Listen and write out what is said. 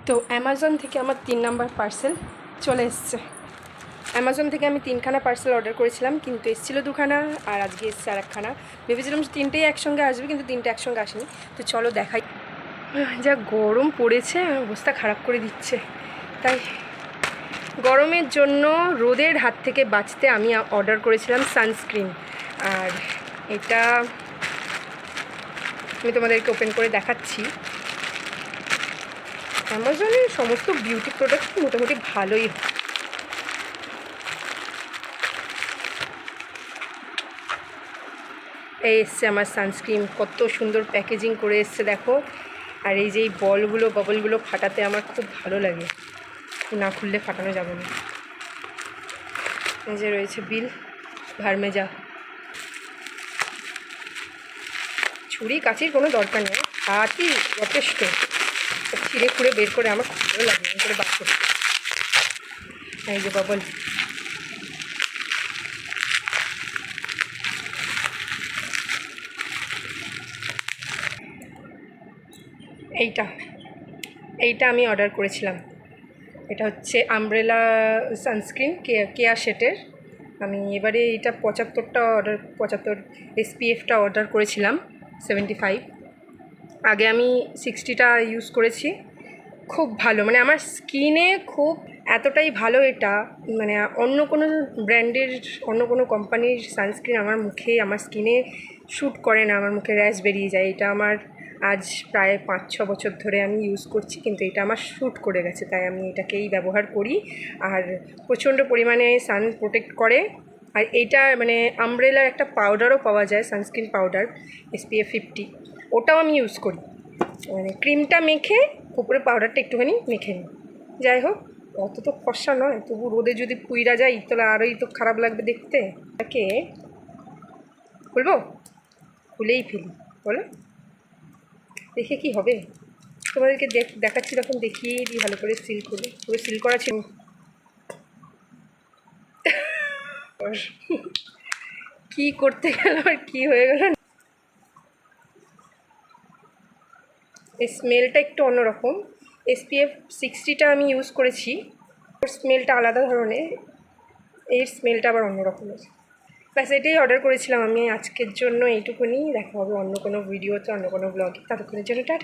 তো অ্যামাজন থেকে আমার 3 নাম্বার পার্সেল চলে এসছে। অ্যামাজন থেকে আমি 3খানা পার্সেল অর্ডার করেছিলাম, কিন্তু এসেছিলো 2খানা, আর আজকে এসছে আর 1খানা। ভেবেছিলাম যে 3টেই একসঙ্গে আসবে, কিন্তু 3টে একসঙ্গে আসেনি। তো চলো দেখাই। যা গরম পড়েছে, অবস্থা খারাপ করে দিচ্ছে। তাই গরমের জন্য রোদের হাত থেকে বাঁচতে আমি অর্ডার করেছিলাম সানস্ক্রিন। আর এটা আমি তোমাদেরকে ওপেন করে দেখাচ্ছি। অ্যামাজনের সমস্ত বিউটি প্রোডাক্ট মোটামুটি ভালোই হয়। এই এসছে আমার সানস্ক্রিন, কত সুন্দর প্যাকেজিং করে এসছে দেখো। আর এই যে এই বাবলগুলো ফাটাতে আমার খুব ভালো লাগে, না খুললে ফাটানো যাবে না। এই যে রয়েছে বিল, ভার্মেজা। ছুরি কাচির কোনো দরকার নেই, হাতই যথেষ্ট। ছিঁড়ে খুঁড়ে বের করে আমার খুব ভালো লাগে করে বার করতে। এই যে বাবল, এইটা আমি অর্ডার করেছিলাম। এটা হচ্ছে আমব্রেলা সানস্ক্রিন কেয়া শেটের। আমি এবারে এটা 75 SPF-টা অর্ডার করেছিলাম 75। আগে আমি 60টা ইউজ করেছি। খুব ভালো, মানে আমার স্কিনে খুব এতটাই ভালো এটা, মানে অন্য কোনো ব্র্যান্ডের অন্য কোনো কোম্পানির সানস্ক্রিন আমার স্কিনে শ্যুট করে না, আমার মুখে র্যাশ বেরিয়ে যায়। এটা আমার আজ প্রায় 5-6 বছর ধরে আমি ইউজ করছি, কিন্তু এটা আমার শ্যুট করে গেছে, তাই আমি এটাকেই ব্যবহার করি। আর প্রচণ্ড পরিমাণে সান প্রোটেক্ট করে। আর এইটা মানে আমব্রেলার একটা পাউডারও পাওয়া যায়, সানস্ক্রিন পাউডার SPF 50, ওটাও আমি ইউজ করি। মানে ক্রিমটা মেখে উপরে পাউডারটা একটুখানি মেখে নিই। যাই হোক, অত তো ফর্সা নয়, তবু রোদে যদি পুইরা যাই তাহলে আরোই তো খারাপ লাগবে দেখতে। তাকে খুলবো, খুলেই ফেলি, বলো দেখে কি হবে। তোমাদেরকে দেখাচ্ছি, তখন দেখিয়ে দিই ভালো করে সিল করে। পুরো সিল করা ছিল। কি করতে গেল আর কি হয়ে গেল। এই স্মেলটা একটু অন্যরকম। SPF 60টা আমি ইউজ করেছি, ওর স্মেলটা আলাদা ধরনের, এর স্মেলটা আবার অন্যরকমের। ব্যাস এটাই অর্ডার করেছিলাম আমি আজকের জন্য, এইটুকুনি। দেখা হবে অন্য কোনো ভিডিওতে, অন্য কোনো ব্লগে। ততক্ষণের জন্য টাটা।